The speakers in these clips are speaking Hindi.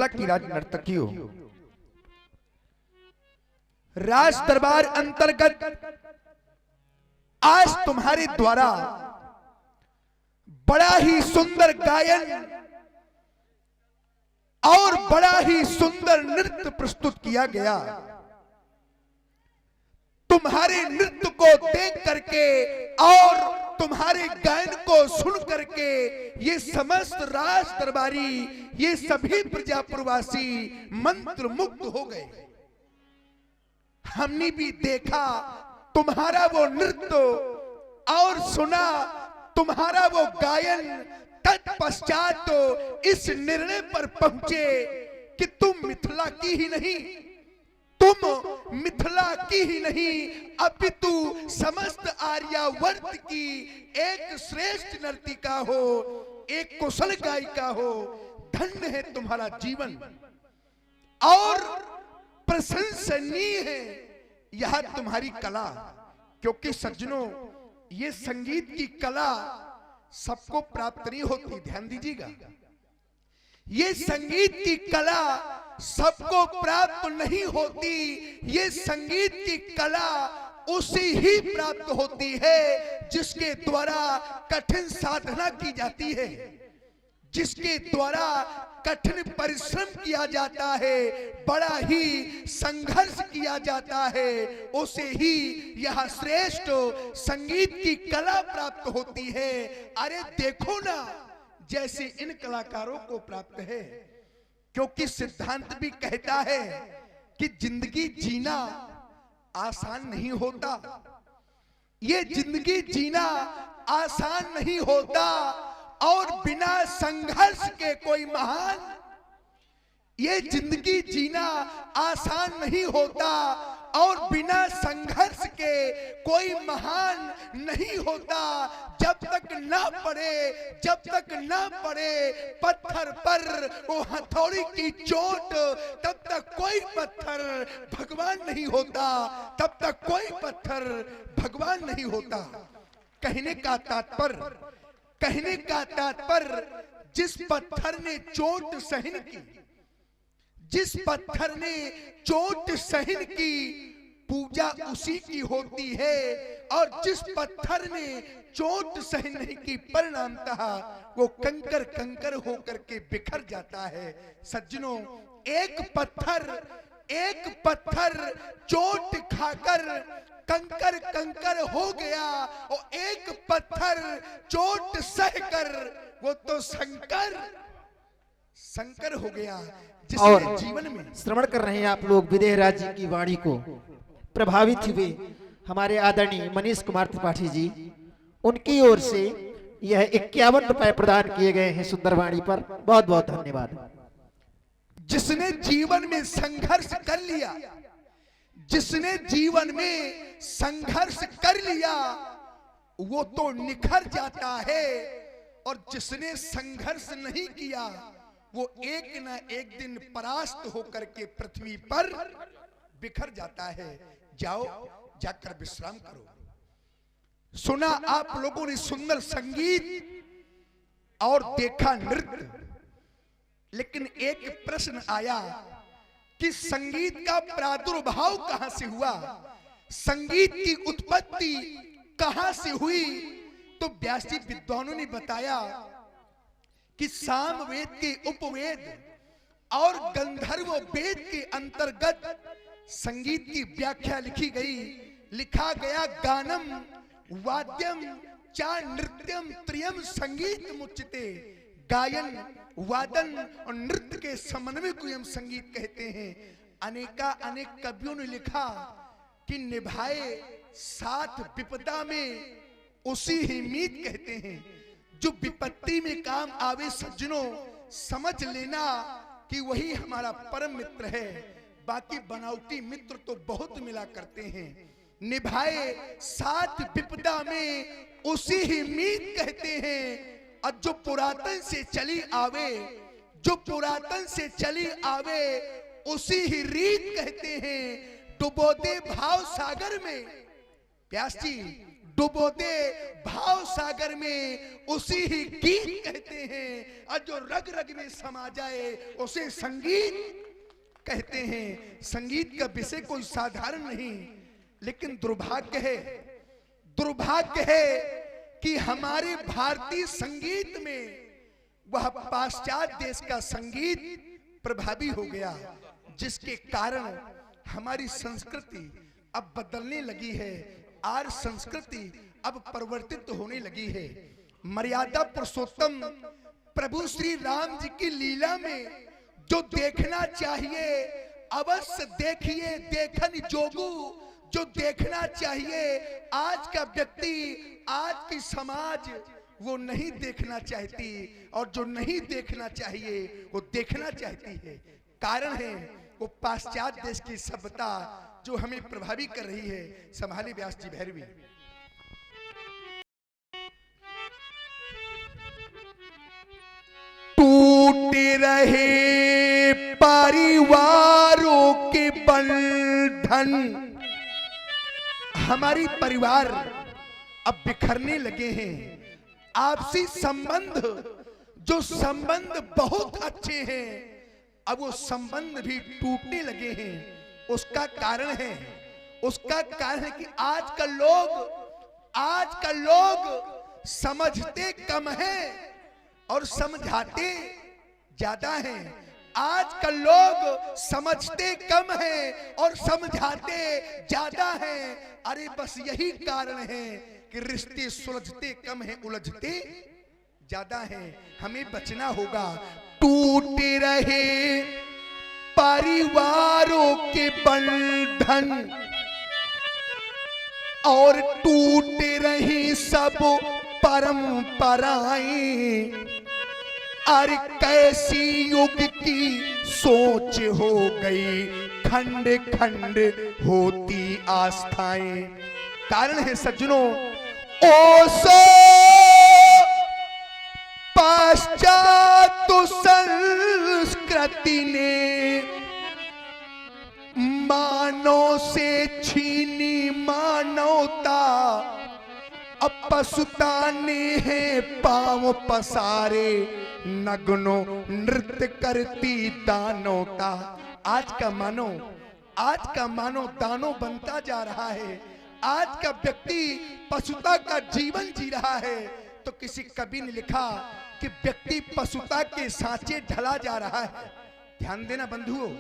मिथिला की राज नर्तकियों, राज दरबार अंतर्गत आज तुम्हारे द्वारा बड़ा ही सुंदर गायन और बड़ा ही सुंदर नृत्य प्रस्तुत किया गया। तुम्हारे नृत्य को देख करके और तुम्हारे गायन को सुन करके ये समस्त राज दरबारी, ये सभी प्रजापुरवासी मंत्र मुग्ध हो गए। हमने भी देखा तुम्हारा वो नृत्य और सुना तुम्हारा वो गायन। तत्पश्चात तो इस निर्णय पर पहुंचे कि तुम मिथिला की ही नहीं, तुम मिथिला की ही नहीं अपितु समस्त आर्यावर्त की एक श्रेष्ठ नर्तिका हो, एक कुशल गायिका हो। धन्य है तुम्हारा जीवन और प्रशंसनीय है यह तुम्हारी कला। क्योंकि सज्जनों, ये संगीत की कला सबको प्राप्त नहीं होती, ध्यान दीजिएगा। ये संगीत की कला सबको प्राप्त नहीं होती। ये संगीत की कला उसे ही प्राप्त होती है जिसके द्वारा कठिन साधना की जाती है, जिसके द्वारा कठिन परिश्रम किया जाता है, बड़ा ही संघर्ष किया जाता है, उसे ही यह श्रेष्ठ संगीत की कला प्राप्त होती है। अरे देखो ना, जैसे इन कलाकारों को प्राप्त है। क्योंकि सिद्धांत भी कहता है कि जिंदगी जीना आसान नहीं होता, ये जिंदगी जीना आसान नहीं होता और बिना संघर्ष के कोई महान, ये जिंदगी जीना आसान नहीं होता और बिना संघर्ष के कोई महान नहीं होता। जब तक ना पड़े, जब तक ना पड़े पत्थर पर वो हथौड़ी की चोट, तब तक कोई पत्थर भगवान नहीं होता, तब तक कोई पत्थर भगवान नहीं होता। कहने का तात्पर्य जिस पत्थर ने चोट सहन की, जिस पत्थर ने चोट सहन की, पूजा उसी की होती है। और जिस पत्थर ने चोट सहन नहीं की, परिणामतः वो कंकर कंकर होकर के बिखर जाता है। सज्जनों, एक पत्थर चोट खाकर कंकर कंकर हो गया और एक पत्थर चोट सहकर वो तो शंकर हो गया। और जीवन में श्रवण कर रहे हैं आप लोग विदेहराज जी की वाणी को, प्रभावित हुए हमारे आदरणीय मनीष कुमार त्रिपाठी जी, उनकी ओर से यह 51 रुपए प्रदान किए गए हैं सुंदर वाणी पर। बहुत बहुत धन्यवाद। जिसने जीवन में संघर्ष कर लिया, जिसने जीवन में संघर्ष कर लिया वो तो निखर जाता है, और जिसने संघर्ष नहीं किया वो एक ना एक दिन परास्त होकर के पृथ्वी पर बिखर जाता है। जाओ, जाकर विश्राम करो। सुना आप लोगों ने सुंदर संगीत और देखा नृत्य, लेकिन एक प्रश्न आया कि संगीत का प्रादुर्भाव कहां से हुआ, संगीत की उत्पत्ति कहां से हुई। तो व्यास जी विद्वानों ने बताया कि सामवेद के उपवेद और गंधर्व वेद के अंतर्गत संगीत की व्याख्या लिखी गई। लिखा गया गानम वाद्यम चा नृत्यम त्रियम संगीत मुच्यते। गायन, वादन और नृत्य के समन्वय को हम संगीत कहते हैं। अनेक कवियों ने लिखा कि निभाए साथ विपदा में उसी ही मीत कहते हैं। जो विपत्ति में काम आवे सज्जनों, समझ लेना कि वही हमारा परम मित्र है। बाकी बनावटी मित्र तो बहुत मिला करते हैं। निभाए साथ विपदा में उसी ही मीत कहते हैं। और जो पुरातन से चली आवे, जो पुरातन से चली आवे उसी ही रीत कहते हैं। डुबो दे भाव सागर में, व्यास जी डुबो दे भाव सागर में, उसी ही गीत कहते हैं। और जो रग रग में समा जाए उसे संगीत कहते हैं। संगीत का विषय कोई साधारण नहीं, लेकिन दुर्भाग्य है कि हमारे भारतीय संगीत में वह पाश्चात्य देश का संगीत प्रभावी हो गया, जिसके कारण हमारी संस्कृति अब बदलने लगी है। आर्य संस्कृति अब परिवर्तित होने लगी है। मर्यादा पुरुषोत्तम प्रभु श्री राम जी की लीला में जो देखना चाहिए अवश्य देखिए, देखन जोगू जो देखना चाहिए आज का व्यक्ति, आज की समाज वो नहीं देखना चाहती, और जो नहीं देखना चाहिए वो देखना चाहती है। कारण है वो पाश्चात्य देश की सभ्यता जो हमें प्रभावित कर रही है। संभाले व्यास जी भैरवी। टूट रहे परिवारों के बंधन, हमारी परिवार अब बिखरने लगे हैं। आपसी संबंध, जो संबंध बहुत अच्छे हैं, अब वो संबंध भी टूटने लगे हैं। उसका कारण है कि आज का लोग समझते कम है और समझाते ज्यादा हैं। आज का लोग समझते कम है और समझाते ज्यादा हैं। अरे बस यही कारण है कि रिश्ते सुलझते कम है, उलझते ज्यादा हैं। हमें बचना होगा। टूट रहे परिवारों के बंधन और टूट रही सब परंपराएं। अरे कैसी युग की सोच हो गई, खंड खंड होती आस्थाएं। कारण है सज्जनों, ओसो पाश्चात्य संस्कृति ने मानव से छीनी मानवता। अब पशुता ने है पांव पसारे, नग्नो नृत्य करती दानवता। आज का मानव दानव बनता जा रहा है। आज का व्यक्ति पशुता का जीवन जी रहा है। तो किसी कवि ने लिखा कि व्यक्ति पशुता के सांचे ढला जा रहा है। ध्यान देना बंधुओं,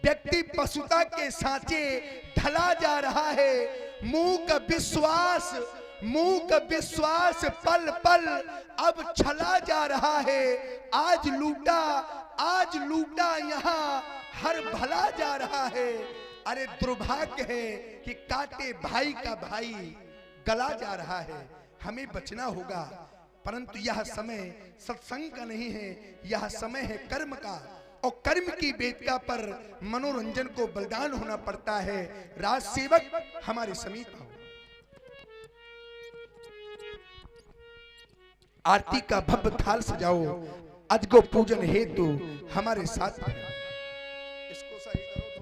व्यक्ति पशुता के सांचे ढला जा रहा है। मुंह का विश्वास पल पल अब छला जा रहा है। आज लूटा यहाँ हर भला जा रहा है। अरे दुर्भाग्य है कि काटे भाई का भाई गला जा रहा है। हमें बचना होगा, परंतु यह समय सत्संग का नहीं है, यह समय है कर्म का। और कर्म की वेदिका पर मनोरंजन को बलिदान होना पड़ता है। राज सेवक हमारे समीप आओ। आरती का भव्य थाल सजाओ, अजगो पूजन हेतु हमारे साथ है। इसको सही